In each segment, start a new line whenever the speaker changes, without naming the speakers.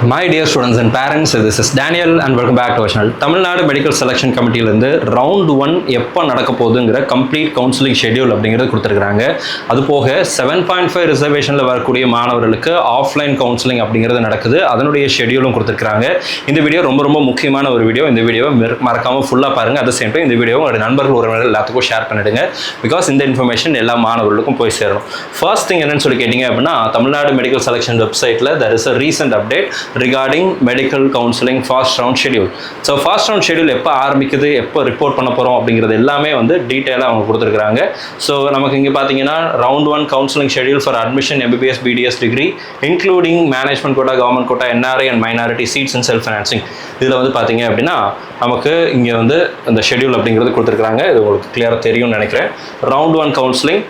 My dear students and parents, this is Daniel and welcome back to our channel. Tamil Nadu medical selection கமிட்டியிலேருந்து round 1 எப்போ நடக்க போகுதுங்கிற complete counselling schedule அப்படிங்கிறது கொடுத்துருக்காங்க. அது போக 7.5 ரிசர்வேஷனில் வரக்கூடிய மாணவர்களுக்கு ஆஃப்லைன் கவுன்சிலிங் அப்படிங்கிறது நடக்குது. அதனுடைய ஷெடியூலும் கொடுத்துருக்காங்க. இந்த வீடியோ ரொம்ப முக்கியமான ஒரு வீடியோ. இந்த வீடியோவை மறக்காமல் ஃபுல்லாக பாருங்கள். அட் த சேம் டைம் இந்த வீடியோவை உங்களுடைய நண்பர்கள் உறவினர்கள் எல்லாத்துக்கும் ஷேர் பண்ணிடுங்க. பிகாஸ் இந்த இன்ஃபர்மேஷன் எல்லா மாணவர்களுக்கும் போய் சேரணும். ஃபர்ஸ்ட் திங் என்னன்னு சொல்லி கேட்டிங்க அப்படின்னா, தமிழ்நாடு மெடிக்கல் செலெக்ஷன் வெப்சைட்டில் there is a recent update regarding medical counseling fast round schedule. So fast round schedule எப்போ ஆரம்பிக்குது, எப்போ ரிப்போர்ட் பண்ண போகிறோம் அப்படிங்கிறது எல்லாமே வந்து டீட்டெயிலாக அவங்க கொடுத்துருக்காங்க. ஸோ நமக்கு இங்கே பார்த்தீங்கன்னா round 1 counselling schedule for admission MBBS BDS degree including management quota, government quota, NRI and minority seats and self financing. இதில் வந்து பார்த்தீங்க அப்படின்னா நமக்கு இங்கே வந்து இந்த ஷெடியூல் அப்படிங்கிறது கொடுத்துருக்காங்க. இது உங்களுக்கு கிளியராக தெரியும்னு நினைக்கிறேன். ரவுண்ட் 1 கவுன்சிலிங்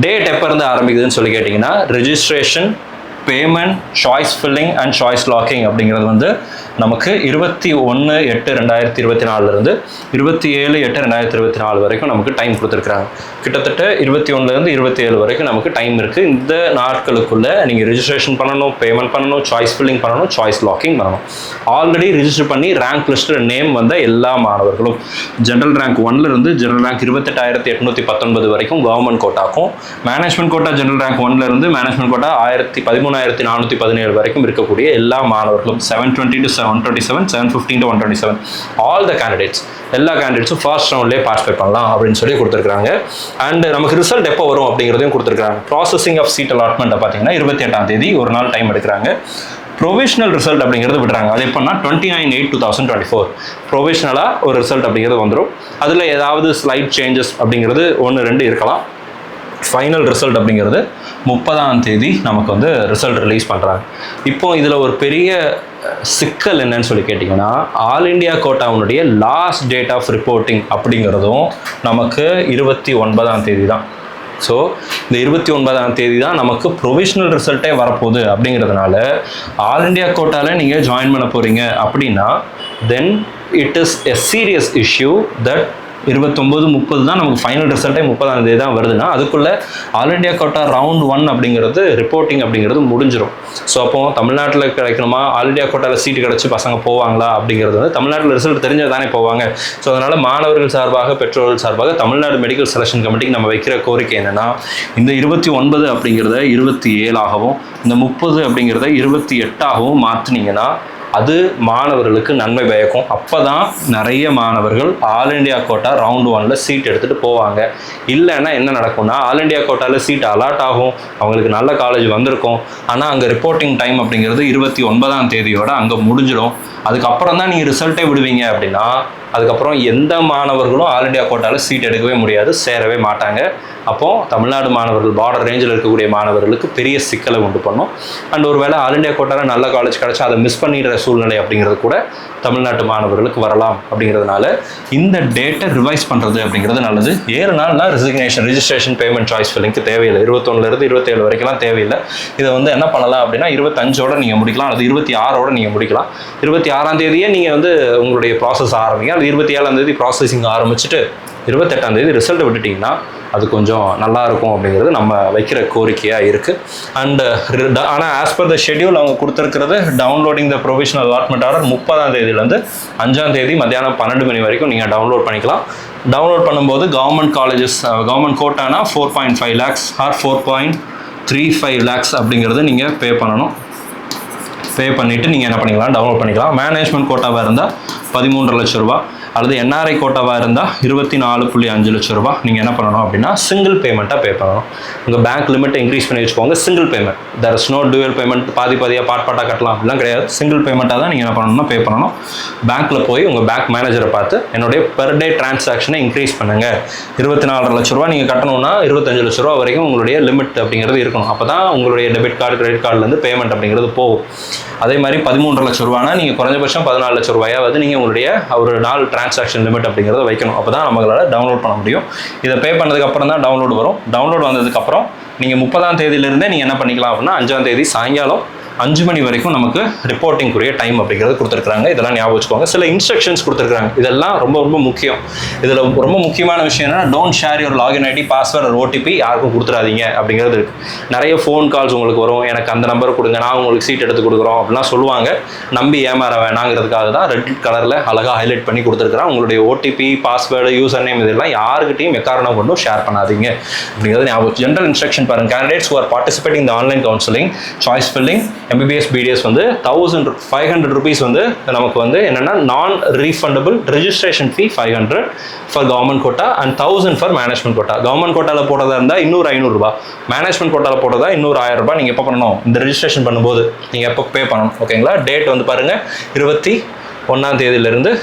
டேட் எப்போ இருந்து ஆரம்பிக்குதுன்னு சொல்லி கேட்டிங்கன்னா, registration, payment, choice filling and choice locking அப்படிங்கிறது வந்து நமக்கு 21/8/2024 27/8/2024 வரைக்கும் நமக்கு டைம் கொடுத்துருக்குறாங்க. கிட்டத்தட்ட 21 27 வரைக்கும் நமக்கு டைம் இருக்குது. இந்த நாட்களுக்குள்ளே நீங்கள் ரெஜிஸ்ட்ரேஷன் பண்ணணும், பேமெண்ட் பண்ணணும், சாய்ஸ் ஃபில்லிங் பண்ணணும், சாய்ஸ் லாக்கிங் பண்ணணும். ஆல்ரெடி ரிஜிஸ்டர் பண்ணி ரேங்க் லிஸ்ட்டில் நேம் வந்த எல்லா மாணவர்களும் ஜென்ரல் ரேங்க் 1 ஜென்ரல் ரேங்க் 28,819 வரைக்கும் கவர்மெண்ட் கோட்டாக்கும், management quota general rank 1 management quota 13,417 வரைக்கும் இருக்கக்கூடிய எல்லா மாணவர்களும் 720 to 127, 715 to 127 all the candidates, எல்லா கேண்டிடேட்ஸும் ஃபர்ஸ்ட் ரவுண்ட்லேயே பார்ட்டிசிபேட் பண்ணலாம் அப்படின்னு சொல்லி கொடுத்துருக்காங்க. அண்ட் நமக்கு ரிசல்ட் எப்போ வரும் அப்படிங்கிறதையும் கொடுத்துருக்காங்க. ப்ராசஸிங் ஆஃப் சீட் அலாட்மெண்ட்டை பார்த்தீங்கன்னா 28ஆம் தேதி ஒரு நாள் டைம் எடுக்கிறாங்க. ப்ரொவிஷனல் ரிசல்ட் அப்படிங்கிறது விடுறாங்க. அது எப்போனா 29/8/2024 ப்ரொவிஷனலாக ஒரு ரிசல்ட் அப்படிங்கிறது வந்துடும். அதில் ஏதாவது ஸ்லைட் சேஞ்சஸ் அப்படிங்கிறது 1-2 இருக்கலாம். ஃபைனல் ரிசல்ட் அப்படிங்கிறது 30ஆம் தேதி நமக்கு வந்து ரிசல்ட் ரிலீஸ் பண்ணுறாங்க. இப்போ இதில் ஒரு பெரிய சிக்கல் என்னன்னு சொல்லி கேட்டிங்கன்னா, ஆல் இண்டியா கோட்டாவுடைய லாஸ்ட் டேட் ஆஃப் ரிப்போர்ட்டிங் அப்படிங்கிறதும் நமக்கு 29ஆம் தேதி தான். ஸோ இந்த 29ஆம் தேதி தான் நமக்கு ப்ரொவிஷனல் ரிசல்ட்டே வரப்போகுது. அப்படிங்கிறதுனால ஆல் இண்டியா கோட்டாவில் நீங்கள் ஜாயின் பண்ண போகிறீங்க அப்படின்னா then it is a serious issue that 29-30 தான் நமக்கு ஃபைனல் ரிசல்ட்டே 30ஆம் தேதி தான் வருதுன்னா, அதுக்குள்ளே ஆல் இண்டியா கோட்டா ரவுண்ட் 1 அப்படிங்கிறது ரிப்போர்ட்டிங் அப்படிங்கிறது முடிஞ்சிடும். ஸோ அப்போ தமிழ்நாட்டில் கிடைக்கணுமா, ஆல் இண்டியா கோட்டாவில் சீட்டு கிடச்சி பசங்க போவாங்களா அப்படிங்கிறது வந்து தமிழ்நாட்டில் ரிசல்ட் தெரிஞ்சது தானே போவாங்க. ஸோ அதனால் மாணவர்கள் சார்பாக, பெற்றோர்கள் சார்பாக தமிழ்நாடு மெடிக்கல் செலெக்ஷன் கமிட்டிக்கு நம்ம வைக்கிற கோரிக்கை என்னென்னா, இந்த 29 அப்படிங்கிறத 27ஆகவும், இந்த 30 அப்படிங்கிறத 28ஆகவும் மாற்றினீங்கன்னா அது மாணவர்களுக்கு நன்மை பயக்கும். அப்போ தான் நிறைய மாணவர்கள் all India quota round 1 seat எடுத்துகிட்டு போவாங்க. இல்லைன்னா என்ன நடக்கும்னா, ஆல் இண்டியா கோட்டாவில் சீட் அலாட் ஆகும், அவங்களுக்கு நல்ல காலேஜ் வந்திருக்கும், ஆனால் அங்கே ரிப்போர்ட்டிங் டைம் அப்படிங்கிறது 29ஆம் தேதியோட அங்கே முடிஞ்சிடும். அதுக்கப்புறம் தான் நீங்கள் ரிசல்ட்டே விடுவீங்க அப்படின்னா, அதுக்கப்புறம் எந்த மாணவர்களும் ஆல் இண்டியா கோட்டாவில் சீட் எடுக்கவே முடியாது, சேரவே மாட்டாங்க. அப்போது தமிழ்நாடு மாணவர்கள், பார்டர் ரேஞ்சில் இருக்கக்கூடிய மாணவர்களுக்கு பெரிய சிக்கலை உண்டு பண்ணும். அண்ட் ஒரு வேளை ஆல் இண்டியா கோட்டாவில் நல்ல காலேஜ் கிடச்சா அதை மிஸ் பண்ணிடுற சூழ்நிலை அப்படிங்கிறது கூட தமிழ்நாட்டு மாணவர்களுக்கு வரலாம். அப்படிங்கிறதுனால இந்த டேட்டை ரிவைஸ் பண்ணுறது அப்படிங்கிறது நல்லது. 7 நாள்னா ரெஜிஸ்ட்ரேஷன், பேமெண்ட், சாய்ஸ் ஃபில்லிங்க்கு தேவையில்லை. 21 27 வரைக்கும்லாம் தேவையில்லை. இதை வந்து என்ன பண்ணலாம் அப்படின்னா 25ஓட நீங்கள் முடிக்கலாம், அல்லது 26ஓட நீங்கள் முடிக்கலாம். 26ஆம் தேதியே நீங்கள் வந்து உங்களுடைய ப்ராசஸ் ஆரம்பிங்க. அது 27ஆம் தேதி ப்ராசஸிங் ஆரம்பிச்சுட்டு 28ஆம் தேதி ரிசல்ட்டை விட்டுட்டிங்கன்னா அது கொஞ்சம் நல்லாயிருக்கும் அப்படிங்கிறது நம்ம வைக்கிற கோரிக்கையாக இருக்குது. அண்டு ஆனால் ஆஸ் பர் த ஷெடியூல் அவங்க கொடுத்துருக்கிறது, டவுன்லோடிங் த ப்ரொவிஷனல் அலாட்மெண்ட் ஆர்டர் 30ஆம் தேதியிலேருந்து 5ஆம் தேதி மத்தியானம் 12 மணி வரைக்கும் நீங்கள் டவுன்லோட் பண்ணிக்கலாம். டவுன்லோட் பண்ணும்போது கவர்மெண்ட் காலேஜஸ், கவர்மெண்ட் கோட்டானா 4.5 lakhs ஆர் 4.35 lakhs அப்படிங்கிறது நீங்கள் பே பண்ணணும். பே பண்ணிவிட்டு நீங்கள் என்ன பண்ணிக்கலாம், டவுன்லோட் பண்ணிக்கலாம். மேனேஜ்மெண்ட் கோட்டாவாக இருந்தால் 13.5 லட்சம் ரூபா, அல்லது NRI கோட்டாவாக இருந்தால் 24.5 லட்சம் ரூபா நீங்கள் என்ன பண்ணணும் அப்படின்னா சிங்கிள் பேமெண்ட்டாக பே பண்ணணும். உங்கள் பேங்க் லிமிட்டை இன்க்ரீஸ் பண்ணி வச்சுக்கோங்க. Single payment, there is no dual payment, பாதியாக பாட்டாக கட்டலாம் அப்படிலாம் கிடையாது. சிங்கிள் பேமெண்ட்டாக தான் நீங்கள் என்ன பண்ணணும்னா பே பண்ணணும். பேங்க்கில் போய் உங்கள் பேங்க் மேனேஜரை பார்த்து என்னுடைய பெர் டே டிரான்சாக்ஷனை இன்க்ரீஸ் பண்ணுங்கள். 24.5 லட்ச ரூபா நீங்கள் கட்டணும்னா 25 லட்ச ரூபா வரைக்கும் உங்களுடைய லிமிட் அப்படிங்கிறது இருக்கணும். அப்போ தான் உங்களுடைய டெபிட் கார்டு, கிரெடிட் கார்டுலேருந்து பேமெண்ட் அப்படிங்கிறது போகும். அதே மாதிரி 13.5 லட்ச ரூபானா நீங்கள் குறைஞ்சபட்சம் 14 லட்ச ரூபாயாவது நீங்கள் உங்களுடைய ஒரு நாள் டிரான்சாக்ஷன் லிமிட் அப்படிங்கிறத வைக்கணும். அப்போ தான் நம்மளால் டவுன்லோட் பண்ண முடியும். இதை பே பண்ணதுக்கப்புறம் தான் டவுன்லோட் வரும். டவுன்லோட் வந்ததுக்கப்புறம் நீங்கள் 30ஆம் தேதியிலிருந்தே நீங்கள் என்ன பண்ணிக்கலாம் அப்படின்னா 5ஆம் தேதி சாயங்காலம் 5 மணி வரைக்கும் நமக்கு ரிப்போர்ட்டிங்குரிய டைம் அப்படிங்கிறது கொடுத்துருக்காங்க. இதெல்லாம் ஞாபகம் வச்சுக்கோங்க. சில இன்ஸ்ட்ரக்ஷன்ஸ் கொடுத்துருக்காங்க. இதெல்லாம் ரொம்ப ரொம்ப முக்கியம். இதில் ரொம்ப முக்கியமான விஷயம் என்னன்னா, don't share your login ID, password, OTP யாருக்கும் கொடுத்துடாதீங்க அப்படிங்கிறது இருக்கு. நிறைய ஃபோன் கால்ஸ் உங்களுக்கு வரும், எனக்கு அந்த நம்பர் கொடுங்க, நான் உங்களுக்கு சீட் எடுத்து கொடுக்குறோம் அப்படிலாம் சொல்லுவாங்க. நம்பி ஏமாற வேணாங்கிறதுக்காக தான் ரெட் கலரில் அழகாக ஹைலைட் பண்ணி கொடுத்துருக்குறேன். உங்களுடைய ஓடிபி, பாஸ்வேர்டு, யூசர் நேம் இதெல்லாம் யாருக்கிட்டையும் எக்காரணம் கொண்டும் ஷேர் பண்ணாதீங்க அப்படிங்கிறது ஞாபகம். ஜென்ரல் இன்ஸ்ட்ரக்ஷன் பாருங்க. Candidates who are participating in the online counseling, choice filling, MBBS BDS வந்து 1500 rupees வந்து நமக்கு வந்து என்னன்னா non refundable registration fee 500 for government quota and 1000 for management quota. Government கோட்டாவில் போடுறதா இருந்தால் இன்னொரு 500 ரூபாய், மேனேஜ்மெண்ட் கோட்டாவில் போடுறதா இன்னொரு 1000 ரூபாய். நீங்கள் எப்போ பண்ணணும்? இந்த ரெஜிஸ்ட்ரேஷன் பண்ணும்போது நீங்கள் எப்போ பே பண்ணணும். ஓகேங்களா? டேட் வந்து பாருங்க 21ஆம் தேதியிலிருந்து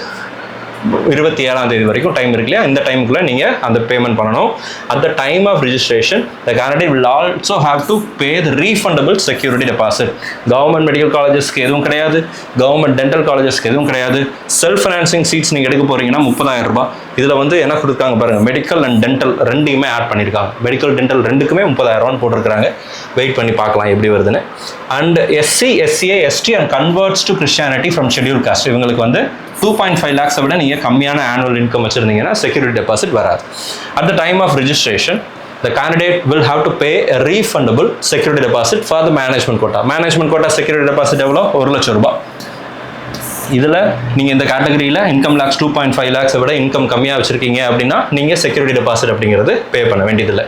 27ஆம் தேதி வரைக்கும் டைம் இருக்கு இல்லையா? இந்த டைமுக்குள்ள நீங்க அந்த பேமெண்ட் பண்ணணும். at the time of registration the candidate will also have to pay the refundable security deposit. Government medical காலேஜஸ்க்கு எதுவும் கிடையாது, கவர்மெண்ட் டென்டல் காலேஜஸ்க்கு எதுவும் கிடையாது. செல்ஃப் ஃபைனான்சிங் சீட்ஸ் நீங்க எடுக்க போறீங்கன்னா 30,000 ரூபாய். இதுல வந்து என்ன கொடுத்துருக்காங்க பாருங்க, மெடிக்கல் அண்ட் டென்டல் ரெண்டையுமே ஆட் பண்ணியிருக்காங்க. மெடிக்கல் டென்டல் ரெண்டுக்குமே 30,000 ரூபான்னு போட்டிருக்காங்க. வெயிட் பண்ணி பார்க்கலாம் எப்படி வருதுன்னு. And SC, SCA, ST and converts to Christianity from scheduled caste இவங்களுக்கு வந்து 2.5 lakhs விட நீங்கள் கம்மியான ஆனுவல் இன்கம் வச்சுருந்தீங்கன்னா செக்யூரிட்டி டெபாசிட் வராது. At the time of registration the candidate will have to pay a refundable security deposit for the management quota. Management quota security deposit எவ்வளோ? 1 லட்சம் ரூபாய். இதில் நீங்கள் இந்த கேட்டகரியில் இன்கம் லேக்ஸ் 2.5 லேக்ஸை விட இன்கம் கம்மியாக வச்சுருக்கீங்க அப்படின்னா நீங்கள் செக்யூரிட்டி டெபாசிட் அப்படிங்கிறது பே பண்ண வேண்டியதில்லை.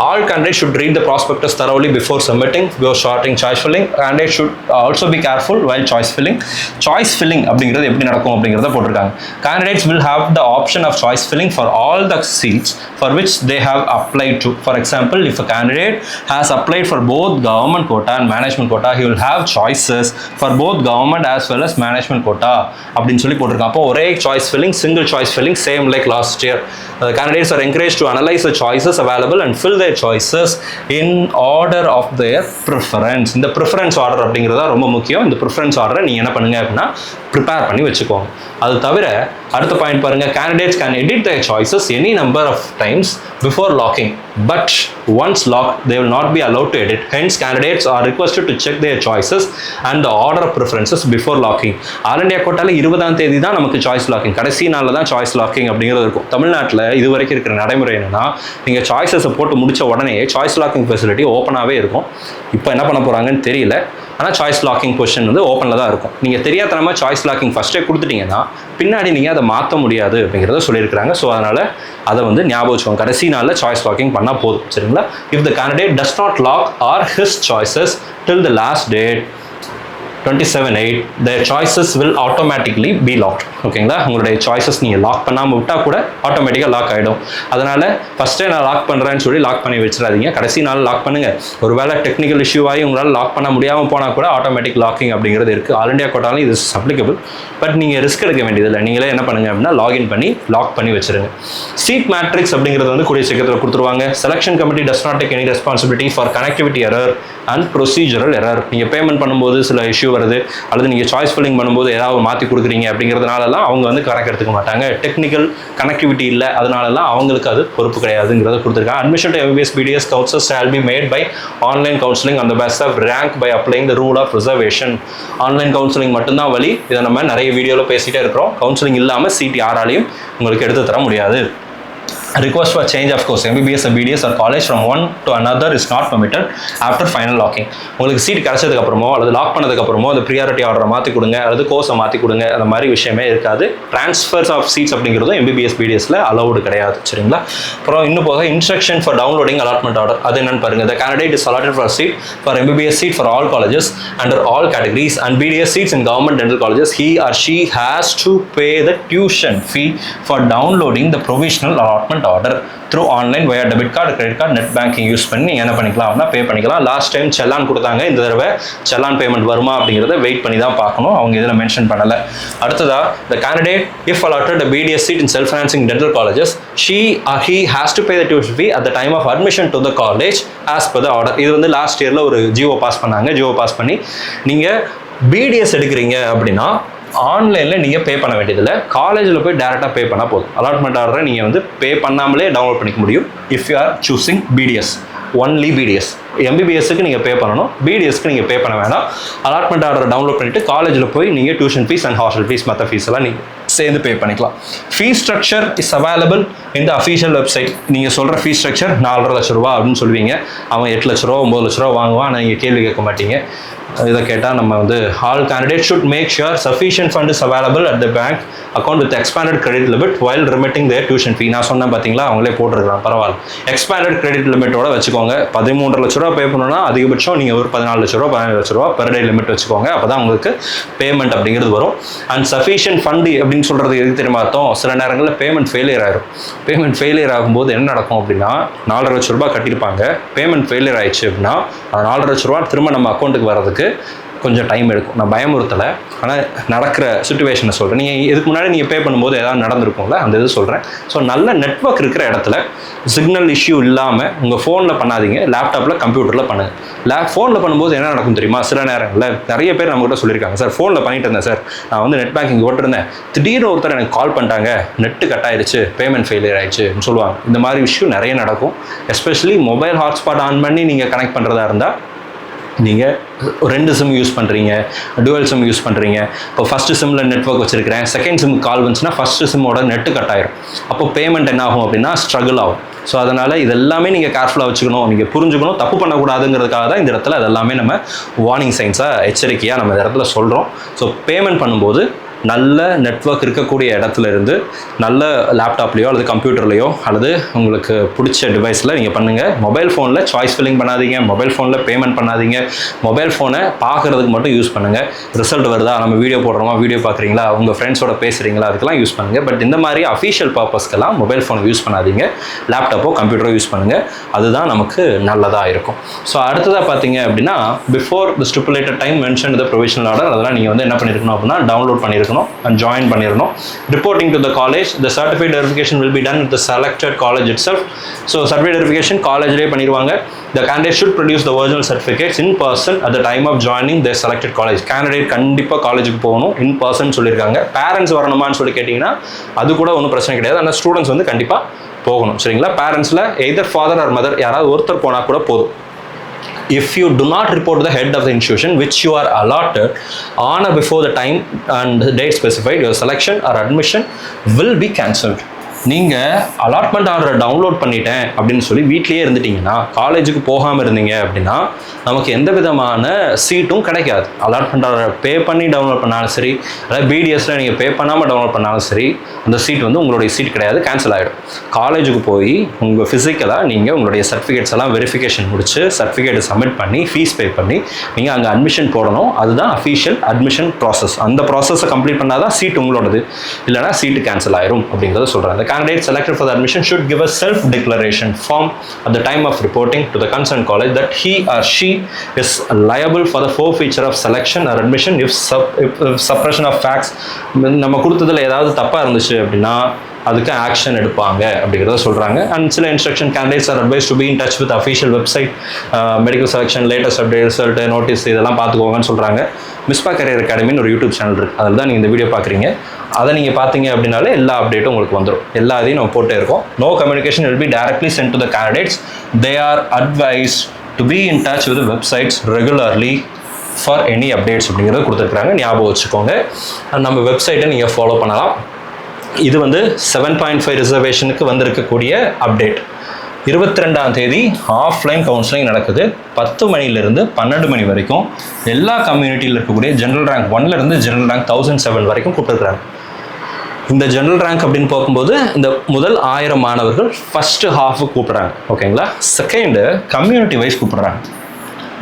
All candidate should read the prospectus thoroughly before submitting before starting choice filling. Candidate should also be careful while choice filling. Choice filling அப்படிங்கிறது எப்படி நடக்கும் அப்படிங்கிறத போட்டிருக்காங்க. Candidates will have the option of choice filling for all the seats for which they have applied to. For example, if a candidate has applied for both government quota and management quota, he will have choices for both government as well as management quota அப்படின்னு சொல்லி போட்டிருக்காங்க. அப்போ ஒரே choice filling, single choice filling, same like last year. Candidates are encouraged to analyze the choices available and fill their choices in order of their preference. இந்த preference order அப்படிங்கிறதா ரொம்ப முக்கியம். இந்த ப்ரிஃபரன்ஸ் ஆர்டரை நீங்கள் என்ன பண்ணுங்க அப்படின்னா ப்ரிப்பேர் பண்ணி வச்சுக்கோங்க. அது தவிர அடுத்த பாயிண்ட் பாருங்க, candidates can edit their choices any number of times before locking, but once locked they will not be allowed to edit. Hence candidates are requested to check their choices and the order of preferences before locking. All India கோட்டால 20ஆம் தேதி தான் நமக்கு choice locking, கடைசி நாளில் தான் choice locking அப்படிங்கிறது இருக்கும். தமிழ்நாட்டில் இது வரைக்கும் இருக்கிற நடைமுறை என்னன்னா, நீங்கள் சாய்ஸஸை போட்டு முடிச்ச உடனே சாய்ஸ் லாக்கிங் ஃபெசிலிட்டி ஓப்பனாகவே இருக்கும். இப்போ என்ன பண்ண போகிறாங்கன்னு தெரியல. ஆனால் சாய்ஸ் லாக்கிங் பொசிஷன் வந்து ஓப்பனில் தான் இருக்கும். நீங்கள் தெரியாதனமா சாய்ஸ் லாக்கிங் ஃபஸ்ட்டே கொடுத்துட்டீங்கன்னா பின்னாடி நீங்கள் அதை மாற்ற முடியாது அப்படிங்கிறத சொல்லியிருக்கிறாங்க. ஸோ அதனால் அதை வந்து ஞாபகம் வச்சுக்கோங்க. கடைசி நாளில் சாய்ஸ் லாக்கிங் பண்ணால் போதும். சரிங்களா? If the candidate does not lock or his choices till the last date 27/8 their choices will automatically be locked. ஓகேங்களா? உங்களுடைய சாய்ஸஸ் நீங்கள் லாக் பண்ணாமல் விட்டால் கூட ஆட்டோமேட்டிக்காக லாக் ஆகிடும். அதனால் ஃபஸ்ட்டே நான் லாக் பண்ணுறேன்னு சொல்லி லாக் பண்ணி வச்சிடாதீங்க. கடைசி நாள் லாக் பண்ணுங்கள். ஒரு வேளை டெக்னிக்கல் இஷ்யூ ஆகி உங்களால் லாக் பண்ண முடியாமல் போனால் கூட ஆட்டோமேட்டிக் லாக்கிங் அப்படிங்கிறது இருக்குது. ஆல் இண்டியா கோட்டாலும் இது அப்ளிகபிள். பட் நீங்கள் ரிஸ்க் எடுக்க வேண்டியதில்லை. நீங்களே என்ன பண்ணுங்க அப்படின்னா லாகின் பண்ணி லாக் பண்ணி வச்சிருங்க. சீட் மேட்ரிக்ஸ் அப்படிங்கிறது வந்து கூடிய சீக்கிரத்தில் கொடுத்துருவாங்க. Selection committee does not take any responsibility for connectivity error and procedural error. நீங்கள் பேமெண்ட் பண்ணும்போது சில இஷ்யூ வருது, அல்லது நீங்கள் சாய்ஸ் ஃபில்லிங் பண்ணும்போது ஏதாவது மாற்றி கொடுக்குறீங்க அப்படிங்கிறதுனாலலாம் அவங்க வந்து கணக்கு எடுத்துக்க மாட்டாங்க. டெக்னிக்கல் கனெக்டிவிட்டி இல்லை, அதனாலலாம் அவங்களுக்கு அது பொறுப்பு கிடையாதுங்கிறத கொடுத்துருக்காங்க. Admission to MBBS BDS counselors shall be made by online counseling on the basis of rank by applying the rule of reservation. Online counselling மட்டும்தான் வழி. இதை நம்ம நிறைய வீடியோவில் பேசிகிட்டே இருக்கிறோம். கவுன்சிலிங் இல்லாமல் சீட் யாராலையும் உங்களுக்கு எடுத்து தர முடியாது. Request for change of course, MBBS or BDS or college from one to another is not permitted after final locking. உங்களுக்கு சீட் கிடைச்சதுக்கு அப்புறமோ அல்லது லாக் பண்ணதுக்கு அப்புறமோ அந்த ப்ரியாரிட்டி ஆர்டரை மாற்றி கொடுங்க அல்லது கோர்ஸை மாற்றி கொடுங்க, அந்த மாதிரி விஷயமே இருக்காது. ட்ரான்ஸ்ஃபர்ஸ் ஆஃப் சீட்ஸ் அப்படிங்கிறதும் MBBS BDSல அலௌடு கிடையாது. சரிங்களா? அப்புறம் இன்னும் போக instruction for downloading allotment order, அது என்னன்னு பாருங்க. The candidate is allotted for a seat for MBBS seat for all colleges under all categories and BDS seats in government dental colleges. He or she has to pay the tuition fee for downloading the provisional allotment order through online via debit card, credit card, net banking use பண்ணி என்ன பண்ணிக்கலாம் அப்படின்னா பே பண்ணிக்கலாம். Last time செல்லான் கொடுத்தாங்க, இந்த தடவை செல்லான் payment வருமா அப்படிங்கிறத வெயிட் பண்ணி தான் பார்க்கணும். அவங்க இதில் மென்ஷன் பண்ணலை. அடுத்ததா, the candidate if allotted a BDS seat in self-financing dental colleges, she or he has to pay the tuition fee at the time of admission to the college as per the order. இது வந்து last இயரில் ஒரு GO pass பண்ணாங்க. GO pass பண்ணி நீங்கள் BDS எடுக்கிறீங்க அப்படின்னா ஆன்லைனில் நீங்கள் பே பண்ண வேண்டியதில்லை. காலேஜில் போய் டேரெக்டாக பே பண்ணால் போதும். அலாட்மெண்ட் ஆர்டரை நீங்கள் வந்து பே பண்ணாமலே டவுன்லோட் பண்ணிக்க முடியும் if you are choosing BDS. Only BDS. எம்பிபிஎஸ்க்கு நீங்கள் பே பண்ணணும், பிடிஎஸ்க்கு நீங்கள் பே பண்ண வேணாம். அலாட்மெண்ட் ஆர்டரை டவுன்லோட் பண்ணிவிட்டு காலேஜில் போய் நீங்கள் tuition fees and hostel fees மற்ற ஃபீஸ் எல்லாம் நீங்கள் சேர்ந்து பே பண்ணிக்கலாம். ஃபீஸ் ஸ்ட்ரக்சர் இஸ் அவைலபிள் இந்த அஃபீஷியல் வெப்சைட். நீங்கள் சொல்கிற ஃபீஸ் ஸ்ட்ரக்சர் 4.5 லட்ச ரூபா அப்படின்னு சொல்லுவீங்க. அவன் 8 லட்ச ரூபா 9 லட்ச ரூபா வாங்குவான். ஆனால் நீங்கள் கேள்வி கேட்க மாட்டீங்க. இதை கேட்டால் நம்ம வந்து all candidate should make sure sufficient fund is available at the bank account with expanded credit limit while remitting their tuition fee. நான் சொன்னேன் பார்த்தீங்களா, அவங்களே போட்டிருக்கலாம், பரவாயில்ல. எக்ஸ்பேண்டட் கிரெடிட் லிமிட்டோட வச்சுக்கோங்க. 13.5 லட்ச ரூபா பே பண்ணணும்னா அதிகபட்சம் நீங்கள் ஒரு 14 லட்ச ரூபா 15 லட்ச ரூபா பெர் டே லிமிட் வச்சுக்கோங்க. அப்போ தான் உங்களுக்கு பேமெண்ட் அப்படிங்கிறது வரும். அண்ட் சஃபிஷியன்ட் ஃபண்டு அப்படின்னு சொல்கிறது எதுக்கு தெரியுமா அர்த்தம்? சில நேரங்களில் பேமெண்ட் ஃபெயிலியர் ஆயிரும். பேமெண்ட் ஃபெயிலியர் ஆகும்போது என்ன நடக்கும் அப்படின்னா, 4.5 லட்ச ரூபா கட்டியிருப்பாங்க, பேமெண்ட் ஃபெயிலியர் ஆயிடுச்சு அப்படின்னா அந்த 4.5 லட்ச ரூபா திரும்ப நம்ம அக்கௌண்ட்டுக்கு வரதுக்கு கொஞ்சம் டைம் எடுக்கும். நான் பயமுறுத்தலை, ஆனால் நடக்கிற சுச்சுவேஷனை சொல்கிறேன். நீங்கள் இதுக்கு முன்னாடி நீங்கள் பே பண்ணும்போது ஏதாவது நடந்திருக்கும்ல, அந்த இது சொல்கிறேன். ஸோ நல்ல நெட்வொர்க் இருக்கிற இடத்துல சிக்னல் இஷ்யூ இல்லாமல் உங்கள் ஃபோனில் பண்ணாதீங்க, லேப்டாப்பில் கம்ப்யூட்டரில் பண்ணுங்கள். ஃபோனில் பண்ணும்போது என்ன நடக்கும் தெரியுமா? சில நேரங்களில் நிறைய பேர் நம்மகிட்ட சொல்லியிருக்காங்க, சார் ஃபோனில் பண்ணிட்டு இருந்தேன் சார், நான் வந்து நெட் பேங்கிங் ஓட்டிருந்தேன், திடீர்னு ஒருத்தர் எனக்கு கால் பண்ணிட்டாங்க, நெட்டு கட் ஆயிடுச்சு, பேமெண்ட் ஃபெயிலியர் ஆயிடுச்சுன்னு சொல்லுவாங்க. இந்த மாதிரி இஷ்யூ நிறைய நடக்கும். எஸ்பெஷலி மொபைல் ஹாட்ஸ்பாட் ஆன் பண்ணி நீங்கள் கனெக்ட் பண்ணுறதா இருந்தால், நீங்கள் 2 சிம் யூஸ் பண்ணுறீங்க, டுவல் சிம் யூஸ் பண்ணுறீங்க. இப்போ ஃபஸ்ட்டு சிம்மில் நெட்வொர்க் வச்சுருக்கிறேன், செகண்ட் சிம் கால் வந்துச்சுன்னா ஃபஸ்ட்டு சிம்மோட நெட்டு கட் ஆயிரும். அப்போ பேமெண்ட் என்ன ஆகும் அப்படின்னா ஸ்ட்ரகிள் ஆகும். ஸோ அதனால் இதெல்லாமே நீங்கள் கேர்ஃபுல்லாக வச்சுக்கணும், நீங்கள் புரிஞ்சுக்கணும், தப்பு பண்ணக்கூடாதுங்கிறதுக்காக தான் இந்த இடத்துல அதெல்லாமே நம்ம வார்னிங் சைன்ஸாக எச்சரிக்கையாக நம்ம இந்த இடத்துல சொல்கிறோம். ஸோ பேமெண்ட் பண்ணும்போது நல்ல நெட்வொர்க் இருக்கக்கூடிய இடத்துல இருந்து நல்ல லேப்டாப்லேயோ அல்லது கம்ப்யூட்டர்லேயோ அல்லது உங்களுக்கு பிடிச்ச டிவைஸில் நீங்கள் பண்ணுங்கள். மொபைல் ஃபோனில் சாய்ஸ் ஃபில்லிங் பண்ணாதீங்க, மொபைல் ஃபோனில் பேமெண்ட் பண்ணாதீங்க. மொபைல் ஃபோனை பார்க்குறதுக்கு மட்டும் யூஸ் பண்ணுங்கள். ரிசல்ட் வருதா, நம்ம வீடியோ போடுறோமா, வீடியோ பார்க்குறீங்களா, உங்கள் ஃப்ரெண்ட்ஸோட பேசுகிறீங்களா, அதுக்கெல்லாம் யூஸ் பண்ணுங்கள். பட் இந்த மாதிரி அஃபீஷியல் பர்பஸ்க்கெல்லாம் மொபைல் ஃபோனை யூஸ் பண்ணாதீங்க, லேப்டாப்போ கம்ப்யூட்டரோ யூஸ் பண்ணுங்கள். அதுதான் நமக்கு நல்லதாக இருக்கும். ஸோ அடுத்ததாக பார்த்தீங்க அப்படின்னா, before the stipulated time mention the provisional order, அதெல்லாம் நீங்கள் வந்து என்ன பண்ணியிருக்கணும் அப்படின்னா டவுன்லோட் பண்ணியிருக்கணும் and join பண்ணிரணும். Reporting to the college, the certificate verification will be done at the selected college itself. So certificate verification collegeலயே பண்ணிடுவாங்க. The candidate should produce the original certificates in person at the time of joining their selected college. Candidate கண்டிப்பாக காலேஜுக்கு போகணும், in person சொல்லியிருக்காங்க. Parents வரணுமான்னு சொல்லி கேட்டிங்கன்னா அது கூட ஒன்றும் பிரச்சனை கிடையாது. ஆனால் ஸ்டூடெண்ட்ஸ் வந்து கண்டிப்பாக போகணும், சரிங்களா? பேரண்ட்ஸில் எய்தர் ஃபாதர் ஆர் மதர் யாராவது ஒருத்தர் போனால் கூட போதும். If you do not report to the head of the institution which you are allotted on or before the time and the date specified, your selection or admission will be cancelled. நீங்கள் allotment ஆர்டரை download பண்ணிட்டேன் அப்படின்னு சொல்லி வீட்லேயே இருந்துட்டீங்கன்னா, காலேஜுக்கு போகாமல் இருந்தீங்க அப்படின்னா நமக்கு எந்த விதமான சீட்டும் கிடைக்காது. அலாட்மெண்ட் ஆர்டரை பே பண்ணி டவுன்லோட் பண்ணாலும் சரி, அதாவது பிடிஎஸில் நீங்கள் பே பண்ணாமல் டவுன்லோட் பண்ணாலும் சரி, அந்த சீட் வந்து உங்களுடைய சீட் கிடையாது, கேன்சல் ஆகிடும். காலேஜுக்கு போய் உங்கள் ஃபிசிக்கலாக நீங்கள் உங்களுடைய சர்டிஃபிகேட்ஸ் எல்லாம் வெரிஃபிகேஷன் முடிச்சு சர்டிஃபிகேட்டை சப்மிட் பண்ணி ஃபீஸ் பே பண்ணி நீங்கள் அங்கே அட்மிஷன் போடணும். அதுதான் அஃபீஷியல் அட்மிஷன் ப்ராசஸ். அந்த ப்ராசஸை கம்ப்ளீட் பண்ணால் தான் சீட் உங்களோடது, இல்லைனா சீட்டு கேன்சல் ஆயிரும் அப்படிங்கிறத சொல்கிறேன். The candidate selected for the admission should give a self-declaration form at the time of reporting to the concerned college that he or she is liable for the forfeiture of selection or admission if suppression of facts நம்ம கொடுத்ததில் ஏதாவது தப்பாக இருந்துச்சு அப்படின்னா அதுக்கு action எடுப்பாங்க அப்படிங்கிறத சொல்கிறாங்க. And சில instruction candidates R advice to be in touch with official website, medical selection, latest update, result, notice இதெல்லாம் பார்த்துக்கோங்கன்னு சொல்கிறாங்க. மிஸ்பா கரியர் அகாடமின்னு ஒரு யூடியூப் சேனல் இருக்குது, அதில் தான் நீங்கள் இந்த வீடியோ பார்க்குறீங்க. அதை நீங்கள் பார்த்தீங்க அப்படின்னாலே எல்லா அப்டேட்டும் உங்களுக்கு வந்துடும். எல்லா இதையும் நம்ம போட்டே இருக்கோம். No communication will be directly sent to the candidates. They are advised to be in touch with websites regularly for any updates அப்படிங்கிறத கொடுத்துருக்குறாங்க. ஞாபகம் வச்சுக்கோங்க. நம்ம வெப்சைட்டை நீங்கள் ஃபாலோ பண்ணலாம். இது வந்து 7.5 ரிசர்வேஷனுக்கு வந்திருக்கக்கூடிய அப்டேட். 22ஆம் தேதி ஆஃப்லைன் கவுன்சிலிங் நடக்குது. 10 மணிலேருந்து 12 மணி வரைக்கும் எல்லா கம்யூனிட்டியில் இருக்கக்கூடிய ஜென்ரல் ரேங்க் 1லேருந்து ஜென்ரல் ரேங்க் 1007 வரைக்கும் கூப்பிட்டுருக்குறாங்க. இந்த ஜென்ரல் ரேங்க் அப்படின்னு பார்க்கும்போது இந்த முதல் 1000 மாணவர்கள் ஃபஸ்ட்டு ஹாஃபு கூப்பிட்றாங்க, ஓகேங்களா? செகண்டு கம்யூனிட்டி வைஸ் கூப்பிட்றாங்க.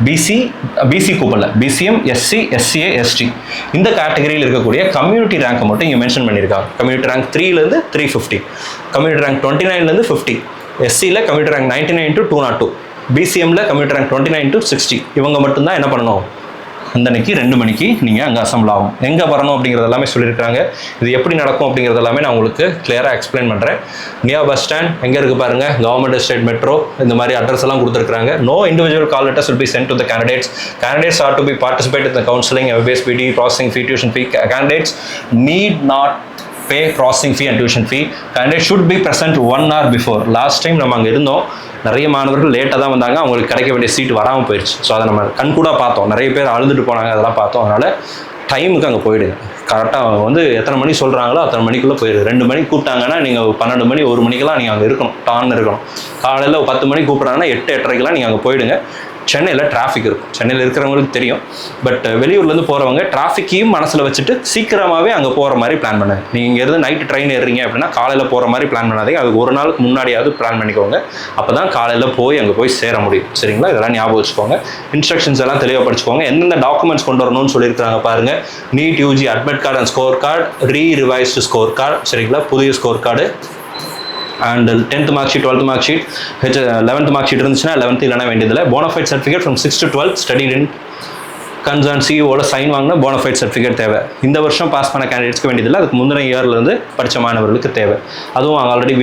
பிசி கூப்பிடல, பிசிஎம், எஸ்சி, எஸ்சிஏ, எஸ்டி இந்த கேட்டகரியில் இருக்கக்கூடிய கம்யூனிட்டி ரேங்கை மட்டும் இங்கே மென்ஷன் பண்ணியிருக்காங்க. கம்யூனிட்டி ரேங்க் 3லேருந்து 350, கம்யூனிட்டி ரேங்க் 29லேருந்து 50, எஸ்சியில் கம்யூனிட்டி ரேங்க் 99 to 202, பிசிஎம்மில் கம்யூனிட்டி ரேங்க் 29 to 60. இவங்க மட்டும்தான் என்ன பண்ணணும், அந்தன்னைக்கு 2 மணிக்கு நீங்கள் அங்கே அசம்பிள் ஆகும். எங்கே வரணும் அப்படிங்கிறது எல்லாமே சொல்லியிருக்காங்க. இது எப்படி நடக்கும் அப்படிங்கிறது எல்லாமே நான் உங்களுக்கு கிளியராக எக்ஸ்பிளைன் பண்ணுறேன். நியோ பஸ் ஸ்டாண்ட் எங்கே இருக்குது பாருங்கள், கவர்மெண்ட் எஸ்டேட் மெட்ரோ, இந்த மாதிரி அட்ரஸ் எல்லாம் கொடுத்துருக்காங்க. No individual call letters will be sent to the candidates. Candidates are to be participate in the counseling, MBBS, PD, processing fee, tuition fee. Candidates need not pay processing fee and tuition fee. Candidates should be present 1 hour before. Last time நம்ம அங்கே இருந்தோம், நிறைய மாணவர்கள் லேட்டாக தான் வந்தாங்க, அவங்களுக்கு கிடைக்க வேண்டிய சீட் வராமல் போயிடுச்சு. ஸோ அதை நம்ம கண்கூட பார்த்தோம், நிறைய பேர் அழுதுட்டு போனாங்க, அதெல்லாம் பார்த்தோம். அதனால் டைமுக்கு அங்கே போயிடுங்க. கரெக்டாக வந்து எத்தனை மணி சொல்கிறாங்களோ அத்தனை மணிக்குள்ளே போயிடுது. 2 மணிக்கு கூப்பிட்டாங்கன்னா நீங்கள் 12 மணி 1 மணிக்கெல்லாம் நீங்கள் அங்கே இருக்கணும், டான்னு இருக்கணும். காலையில் 10 மணிக்கு கூப்பிட்றாங்கன்னா 8-8:30 நீங்கள் அங்கே போயிடுங்க. சென்னையில் டிராஃபிக் இருக்கும், சென்னையில் இருக்கிறவங்களுக்கு தெரியும். பட் வெளியூர்லேருந்து போகிறவங்க டிராஃபிக்கையும் மனசில் வச்சுட்டு சீக்கிரமாகவே அங்கே போகிற மாதிரி பிளான் பண்ணுங்க. நீங்கள் இங்கேருந்து நைட்டு ட்ரெயின் ஏறுறீங்க அப்படின்னா காலையில் போகிற மாதிரி பிளான் பண்ணாதீங்க, அதுக்கு ஒரு நாளுக்கு முன்னாடியாவது பிளான் பண்ணிக்கோங்க. அப்போ தான் காலையில் போய் அங்கே போய் சேர முடியும். சரிங்களா? இதெல்லாம் ஞாபகம் வச்சுக்கோங்க. இன்ஸ்ட்ரக்ஷன்ஸ் எல்லாம் தெளிவாக படிச்சுக்கோங்க. எந்தெந்த டாக்குமெண்ட்ஸ் கொண்டு வரணும்னு சொல்லியிருக்காங்க பாருங்கள். NEET UG admit card and score card, re-revised score card, சரிங்களா, புதிய score card, and 10th mark sheet, 12th mark sheet, 11th mark sheet இருந்துச்சுன்னா 11th இல்லைனா வேண்டியதில்லை. Bonafide certificate from 6 to 12 studied in concern சிஇஓட சைன் வாங்கினா bonafide certificate தேவை. இந்த வருஷம் பாஸ் பண்ண கேண்டிடேட்ஸ்க்கு வேண்டியதில்லை, அதுக்கு முந்தின இயர்லேருந்து படித்த மாணவர்களுக்கு தேவை. அதுவும் அவங்க ஆல்ரெடி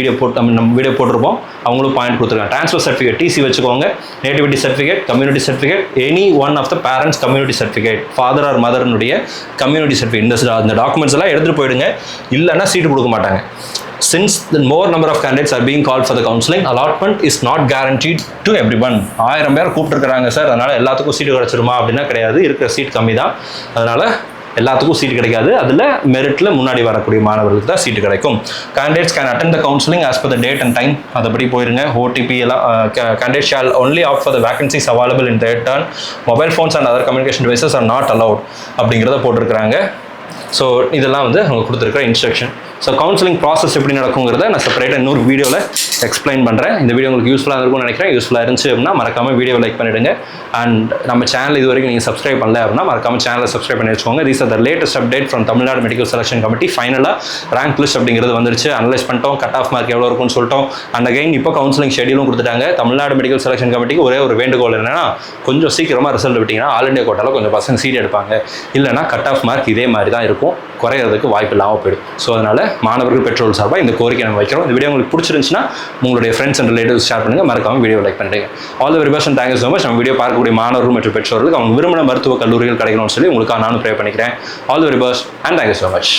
நம்ம வீடியோ போட்டிருப்போம், அவங்களும் பாயிண்ட் கொடுத்துருக்காங்க. ட்ரான்ஸ்ஃபர் சர்டிஃபிகேட், டிசி வச்சுக்கோங்க, nativity certificate, community certificate, any one of the parents community certificate, father or மதர்னுடைய கம்யூனிட்டி சர்டிஃபிகேட், இந்த டாக்குமெண்ட்ஸ் எல்லாம் எடுத்துகிட்டு போயிடுங்க. இல்லைன்னா சீட்டு கொடுக்க மாட்டாங்க. Since the more number of candidates are being called for the counselling, allotment is not guaranteed to everyone. 1000 பேர் கூப்பிட்டுருக்காங்க சார், அதனால் எல்லாத்துக்கும் சீட்டு கிடச்சிருமா அப்படின்னா கிடையாது. இருக்கிற சீட் கம்மி தான், அதனால் எல்லாத்துக்கும் சீட்டு கிடைக்காது. அதில் மெரிட்டில் முன்னாடி வரக்கூடிய மாணவர்களுக்கு தான் சீட்டு கிடைக்கும். Candidates can attend the counselling as per the date and time. அதுபடி போயிருங்க. ஓடிபி எல்லாம் candidate shall only opt for the vacancies available in their turn. Mobile phones and other communication devices are not allowed அப்படிங்கிறத போட்டிருக்கிறாங்க. So இதெல்லாம் வந்து அவங்க கொடுத்துருக்குற instruction. So counselling process எப்படி நடக்குங்கிறத நான் செப்பரேட்டாக இன்னொரு வீடியோவில் எக்ஸ்பிளைன் பண்ணுறேன். இந்த வீடியோ உங்களுக்கு யூஸ்ஃபுல்லாக இருக்கும்னு நினைக்கிறேன். யூஸ்ஃபுல்லாக இருந்துச்சு அப்படின்னா மறக்காமல் வீடியோ லைக் பண்ணிவிடுங்க. அண்ட் நம்ம சேனல் இது வரைக்கும் நீங்கள் சப்ஸ்கிரைப் பண்ணல அப்படின்னா மறக்காமல் சேனலை சப்ஸ்கிரைப் பண்ணி வச்சுக்கோங்க. These are the latest update from Tamil Nadu medical selection committee. ஃபைனலாக ரேங்க் லிஸ்ட் அப்படிங்கிறது வந்துருச்சு. அனலைஸ் பண்ணிட்டோம், கட் ஆஃப் மார்க் எவ்வளோ இருக்கும்னு சொல்லிட்டோம். அண்ட் அகைன் இப்போ கவுன்சிலிங் ஷெடியூலும் கொடுத்துட்டாங்க. தமிழ்நாடு மெடிக்கல் செலெக்ஷன் கமிட்டிக்கு ஒரே ஒரு வேண்டுகோள் என்னன்னா, கொஞ்சம் சீக்கிரமாக ரிசல்ட் விட்டிங்கன்னா ஆல் இண்டியா கோட்டாவில் கொஞ்சம் பசங்க சீட் எடுப்பாங்க. இல்லைனா கட் ஆஃப் மார்க் இதே மாதிரி தான் இருக்கும், குறையிறதுக்கு வாய்ப்பு இல்லாமல் போயிடும். ஸோ அதனால் மாணவர்கள் பெற்றோர்கள் சார்பாக இந்த கோரிக்கை நம்ம வைக்கிறோம். இந்த வீடியோ உங்களுக்கு பிடிச்சிருந்துச்சுன்னா உங்களுடைய ஃப்ரெண்ட்ஸ் அண்ட் ரிலேட்டிவ்ஸ் ஷேர் பண்ணுங்கள். மறக்காமல் வீடியோ லைக் பண்ணிடுங்க. All the very best and thank you so much. நம்ம வீடியோ பார்க்கக்கூடிய மாணவர்கள் மற்றும் பெற்றோர்களுக்கு அவங்க விரும்பின மருத்துவ கல்லூரிகள் கிடைக்கணும்னு சொல்லி உங்களுக்கு நானும் ப்ரே பண்ணிக்கிறேன். All the very best and thank you so much.